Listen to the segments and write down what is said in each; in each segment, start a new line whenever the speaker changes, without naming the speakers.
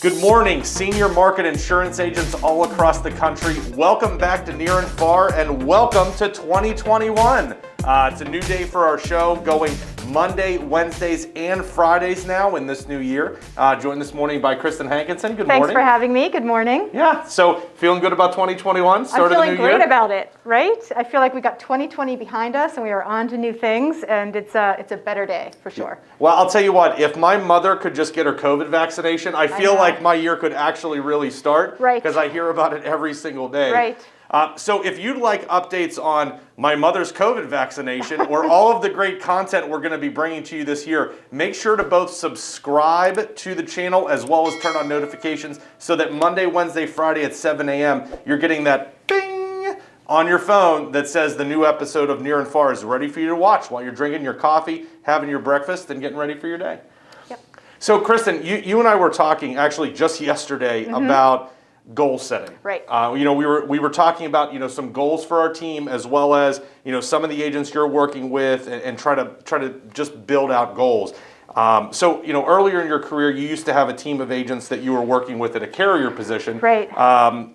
Good morning, senior market insurance agents all across the country. Welcome back to Near and Far, and welcome to 2021. It's a new day for our show, going Monday, Wednesdays, and Fridays now in this new year. Joined this morning by Kristen Hankinson. Good morning.
Thanks for having me. Good morning.
Yeah, so feeling good about 2021, start of the new year?
I'm feeling great about it, right? I feel like we got 2020 behind us and we are on to new things, and it's a better day for sure.
Well, I'll tell you what, if my mother could just get her COVID vaccination, I feel like my year could actually really start.
Right.
Because I hear about it every single day.
Right.
So if you'd like updates on my mother's COVID vaccination or all of the great content we're going to be bringing to you this year, make sure to both subscribe to the channel as well as turn on notifications so that Monday, Wednesday, Friday at 7 a.m. you're getting that bing on your phone that says the new episode of Near and Far is ready for you to watch while you're drinking your coffee, having your breakfast, and getting ready for your day.
Yep.
So Kristen, you and I were talking actually just yesterday about goal setting.
Right.
We were talking about some goals for our team as well as some of the agents you're working with and try to just build out goals. So earlier in your career you used to have a team of agents that you were working with at a carrier position.
Right.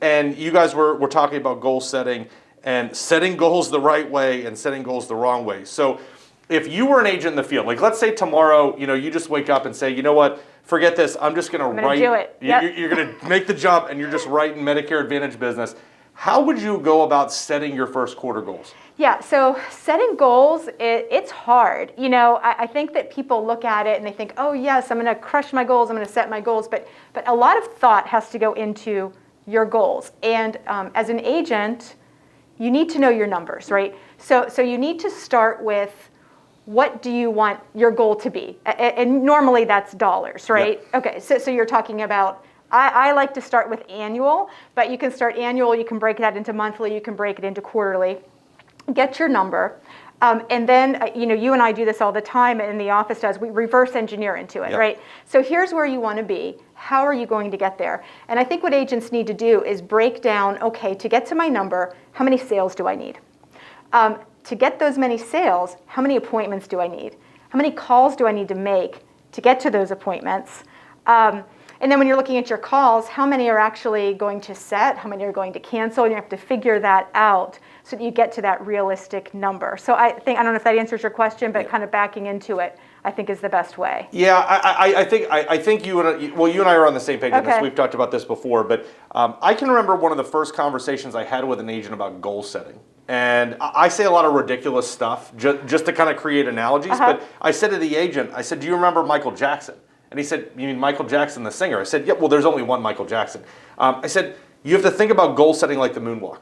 And you guys were talking about goal setting and setting goals the right way and setting goals the wrong way. So if you were an agent in the field, like let's say tomorrow, you just wake up and say, you know what, forget this, I'm just going to write.
Do it. Yep.
You're going to make the jump and you're just writing Medicare Advantage business. How would you go about setting your first quarter goals?
Yeah, so setting goals, it's hard. I think that people look at it and they think, oh yes, I'm going to crush my goals, I'm going to set my goals, but a lot of thought has to go into your goals. And as an agent, you need to know your numbers, right? So you need to start with, what do you want your goal to be? And normally that's dollars, right? Yep. Okay, so you're talking about, I like to start with annual, but you can start annual, you can break that into monthly, you can break it into quarterly. Get your number. And then, you and I do this all the time in the office does, we reverse engineer into it, right? So here's where you want to be. How are you going to get there? And I think what agents need to do is break down, okay, to get to my number, how many sales do I need? To get those many sales, how many appointments do I need? How many calls do I need to make to get to those appointments? And then when you're looking at your calls, how many are actually going to set? How many are going to cancel? And you have to figure that out so that you get to that realistic number. So I don't know if that answers your question, but kind of backing into it, I think is the best way.
Yeah, I think you and I are on the same page on this. We've talked about this before, but I can remember one of the first conversations I had with an agent about goal setting. And I say a lot of ridiculous stuff just to kind of create analogies. But I said to the agent, I said, do you remember Michael Jackson? And he said, you mean Michael Jackson, the singer? I said, yeah, well, there's only one Michael Jackson. I said, you have to think about goal setting like the moonwalk.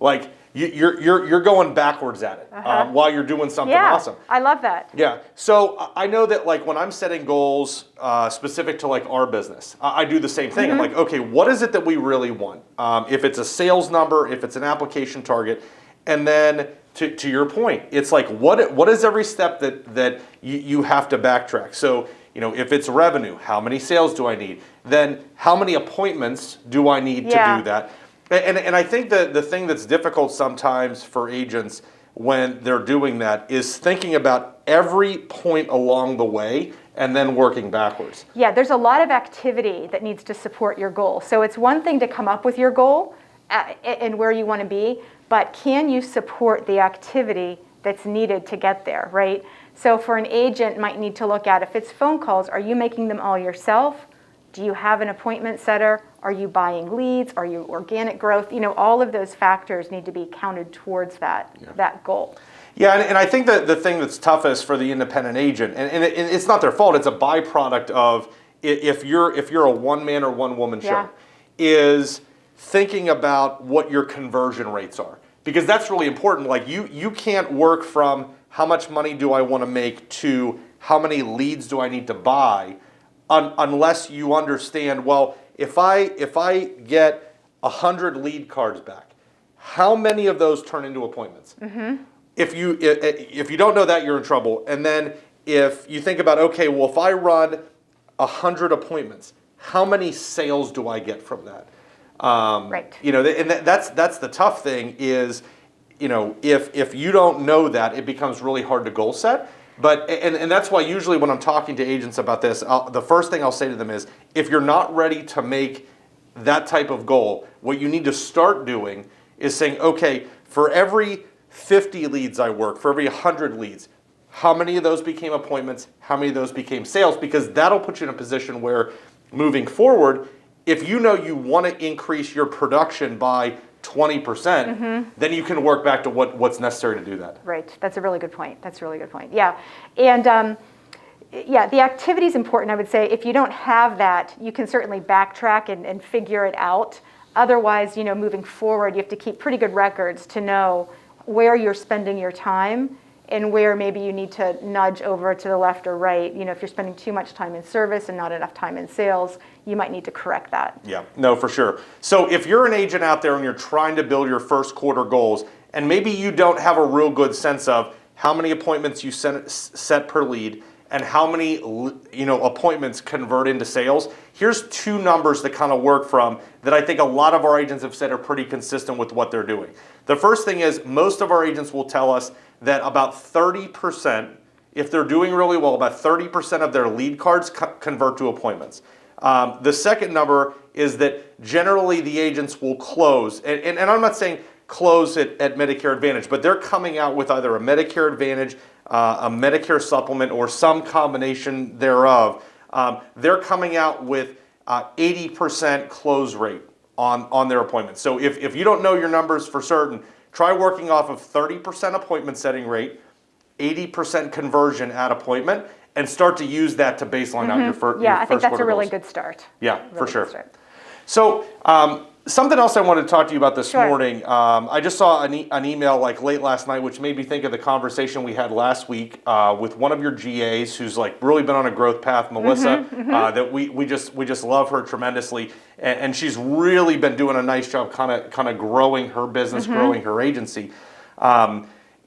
Like you're going backwards at it while you're doing something awesome.
I love that.
Yeah. So I know that like when I'm setting goals specific to like our business, I do the same thing. I'm like, okay, what is it that we really want? If it's a sales number, if it's an application target, and then to your point, it's like what is every step that you have to backtrack? So if it's revenue, how many sales do I need? Then how many appointments do I need to do that? And I think that the thing that's difficult sometimes for agents when they're doing that is thinking about every point along the way and then working backwards.
Yeah, there's a lot of activity that needs to support your goal. So it's one thing to come up with your goal and where you want to be, but can you support the activity that's needed to get there, right? So for an agent might need to look at, if it's phone calls, are you making them all yourself? Do you have an appointment setter? Are you buying leads? Are you organic growth? All of those factors need to be counted towards that goal.
Yeah, and I think that the thing that's toughest for the independent agent, and it's not their fault, it's a byproduct of if you're a one-man or one-woman show, is thinking about what your conversion rates are. Because that's really important. Like you can't work from how much money do I want to make to how many leads do I need to buy unless you understand, well, if I get 100 lead cards back, how many of those turn into appointments? If you don't know that, you're in trouble. And then if you think about, okay, well, if I run 100 appointments, how many sales do I get from that?
Right.
And that's the tough thing is, if you don't know that, it becomes really hard to goal set. And that's why usually when I'm talking to agents about this, the first thing I'll say to them is, if you're not ready to make that type of goal, what you need to start doing is saying, okay, for every 50 leads I work, for every 100 leads, how many of those became appointments? How many of those became sales? Because that'll put you in a position where moving forward, if you know you want to increase your production by 20%, then you can work back to what's necessary to do that.
Right. That's a really good point. Yeah. And yeah, the activity is important. I would say if you don't have that, you can certainly backtrack and figure it out. Otherwise, moving forward, you have to keep pretty good records to know where you're spending your time and where maybe you need to nudge over to the left or right. If you're spending too much time in service and not enough time in sales, you might need to correct that.
Yeah, no, for sure. So if you're an agent out there and you're trying to build your first quarter goals, and maybe you don't have a real good sense of how many appointments you set per lead and how many appointments convert into sales, here's two numbers that kind of work from that I think a lot of our agents have said are pretty consistent with what they're doing. The first thing is most of our agents will tell us that about 30%, if they're doing really well, about 30% of their lead cards convert to appointments. The second number is that generally the agents will close, and I'm not saying close at Medicare Advantage, but they're coming out with either a Medicare Advantage, a Medicare Supplement, or some combination thereof. They're coming out with 80% close rate on their appointments. So if you don't know your numbers for certain, try working off of 30% appointment setting rate, 80% conversion at appointment, and start to use that to baseline out your first
Yeah, I think that's a really
goals.
good start.
Yeah,
Really
for sure.
good start.
So something else I wanted to talk to you about this
Sure.
morning. I just saw an email like late last night, which made me think of the conversation we had last week with one of your GAs, who's like really been on a growth path, Melissa. That we just love her tremendously, and she's really been doing a nice job, kind of growing her business, growing her agency.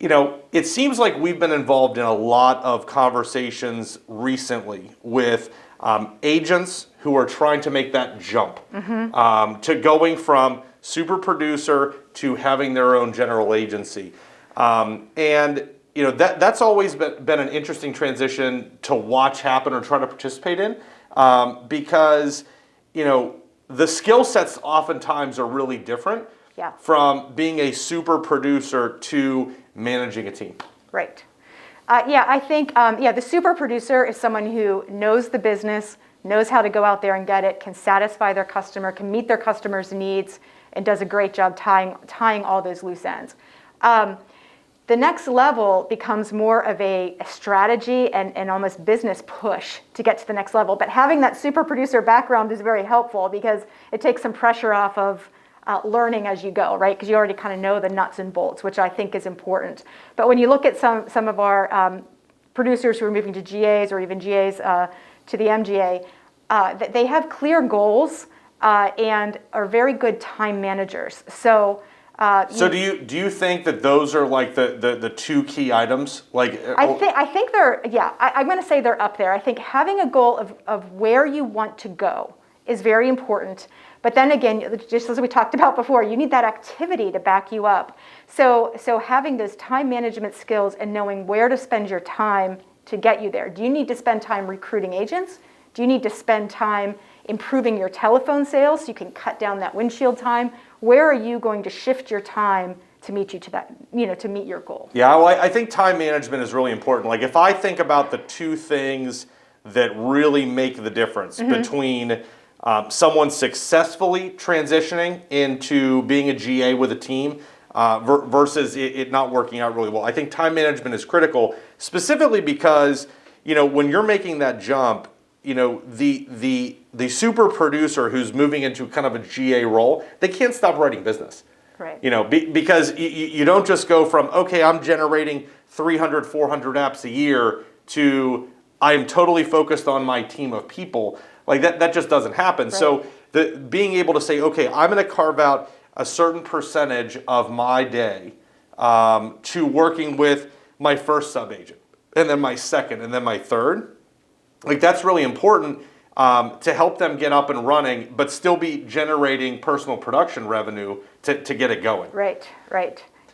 It seems like we've been involved in a lot of conversations recently with agents who are trying to make that jump to going from super producer to having their own general agency. That's always been an interesting transition to watch happen or try to participate in because, the skill sets oftentimes are really different from being a super producer to managing a team.
Right. I think, the super producer is someone who knows the business, knows how to go out there and get it, can satisfy their customer, can meet their customer's needs, and does a great job tying all those loose ends. The next level becomes more of a strategy and almost business push to get to the next level. But having that super producer background is very helpful because it takes some pressure off of learning as you go, right? Because you already kind of know the nuts and bolts, which I think is important. But when you look at some of our producers who are moving to GAs or even GAs to the MGA, they have clear goals and are very good time managers. So
do you think that those are like the two key items?
I think they're, I'm going to say they're up there. I think having a goal of where you want to go is very important. But then again, just as we talked about before, you need that activity to back you up. So having those time management skills and knowing where to spend your time to get you there. Do you need to spend time recruiting agents? Do you need to spend time improving your telephone sales so you can cut down that windshield time? Where are you going to shift your time to meet you to that, to meet your goal?
Yeah, well, I think time management is really important. Like if I think about the two things that really make the difference between someone successfully transitioning into being a GA with a team versus it not working out really well. I think time management is critical, specifically because, when you're making that jump, the super producer who's moving into kind of a GA role, they can't stop writing business.
Right.
Because you don't just go from, okay, I'm generating 300, 400 apps a year to I'm totally focused on my team of people. Like that just doesn't happen. Right. So being able to say, okay, I'm going to carve out a certain percentage of my day to working with my first sub-agent, and then my second, and then my third. Like that's really important to help them get up and running, but still be generating personal production revenue to get it going.
Right.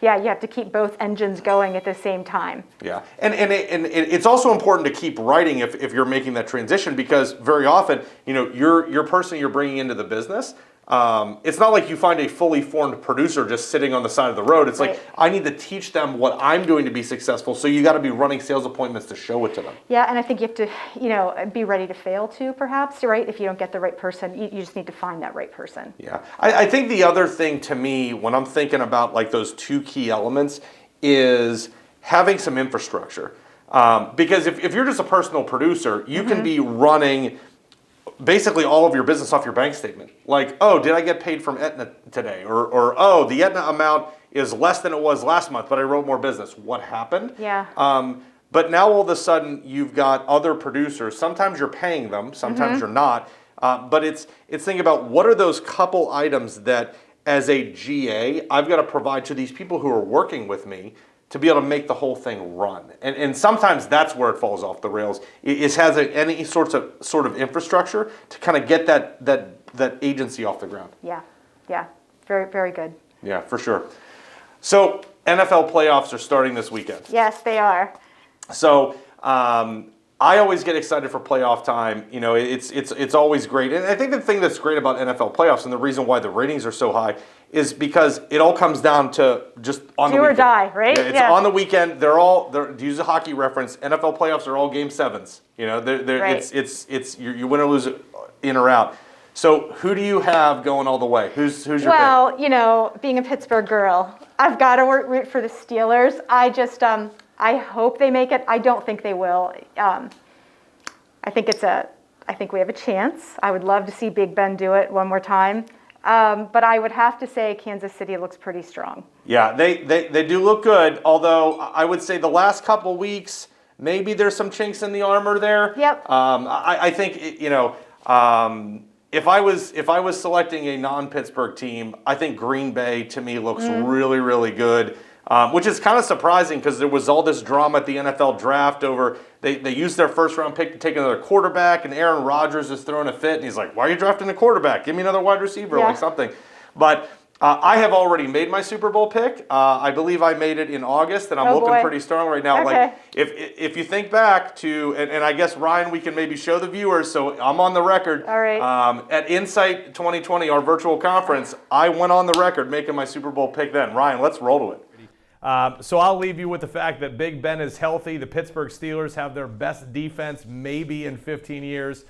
Yeah, you have to keep both engines going at the same time.
Yeah, and it's also important to keep writing if you're making that transition, because very often, your person you're bringing into the business, it's not like you find a fully formed producer just sitting on the side of the road. It's like, I need to teach them what I'm doing to be successful, so you got to be running sales appointments to show it to them.
Yeah, and I think you have to, be ready to fail too, perhaps, right? If you don't get the right person, you just need to find that right person.
Yeah, I think the other thing to me, when I'm thinking about like those two key elements, is having some infrastructure. Because if you're just a personal producer, you can be running basically all of your business off your bank statement. Like, oh, did I get paid from Aetna today? Or oh, the Aetna amount is less than it was last month, but I wrote more business. What happened?
Yeah.
But now all of a sudden you've got other producers. Sometimes you're paying them, sometimes you're not. But it's thinking about what are those couple items that as a GA, I've got to provide to these people who are working with me to be able to make the whole thing run. And sometimes that's where it falls off the rails. It has any sort of infrastructure to kind of get that agency off the ground.
Yeah, very, very good.
Yeah, for sure. So NFL playoffs are starting this weekend.
Yes, they are.
So I always get excited for playoff time. It's always great. And I think the thing that's great about NFL playoffs, and the reason why the ratings are so high, is because it all comes down to just on the weekend.
Do or die, right?
Yeah, it's on the weekend. To use a hockey reference, NFL playoffs are all game sevens.
Right.
It's you win or lose in or out. So who do you have going all the way? Who's your pick?
Well, being a Pittsburgh girl, I've got to root for the Steelers. I hope they make it. I don't think they will. I think we have a chance. I would love to see Big Ben do it one more time. But I would have to say Kansas City looks pretty strong. Yeah,
they do look good. Although I would say the last couple weeks, maybe there's some chinks in the armor there.
Yep.
I think if I was selecting a non-Pittsburgh team, I think Green Bay to me looks really, really good. Which is kind of surprising because there was all this drama at the NFL draft over they used their first round pick to take another quarterback, and Aaron Rodgers is throwing a fit, and he's like, "Why are you drafting a quarterback? Give me another wide receiver, like something." But I have already made my Super Bowl pick. I believe I made it in August, and I'm looking pretty strong right now.
Okay.
Like if you think back to, and I guess Ryan, we can maybe show the viewers. So I'm on the record.
All right.
At Insight 2020, our virtual conference, I went on the record making my Super Bowl pick then. Ryan, let's roll to it.
So I'll leave you with the fact that Big Ben is healthy. The Pittsburgh Steelers have their best defense maybe in 15 years.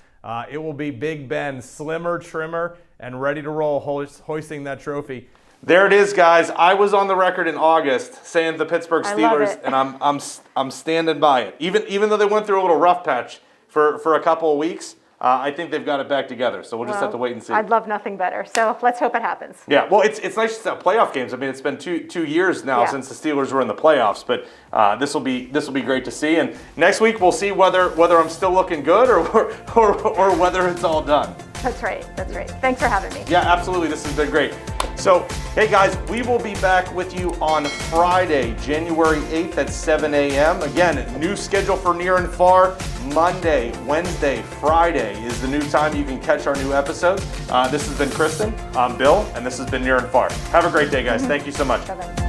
It will be Big Ben, slimmer, trimmer, and ready to roll, hoisting that trophy.
There it is, guys. I was on the record in August saying the Pittsburgh Steelers, and I'm standing by it. Even though they went through a little rough patch for a couple of weeks, I think they've got it back together. So we'll just have to wait and see.
I'd love nothing better. So let's hope it happens.
Yeah, well, it's nice to have playoff games. I mean, it's been two years now since the Steelers were in the playoffs, but this will be great to see. And next week we'll see whether I'm still looking good or whether it's all done.
That's right. Thanks for having me.
Yeah, absolutely. This has been great. So, hey guys, we will be back with you on Friday, January 8th at 7 a.m. Again, new schedule for Near and Far. Monday, Wednesday, Friday is the new time you can catch our new episodes. This has been Kristen, I'm Bill, and this has been Near and Far. Have a great day, guys. Thank you so much.
Bye-bye.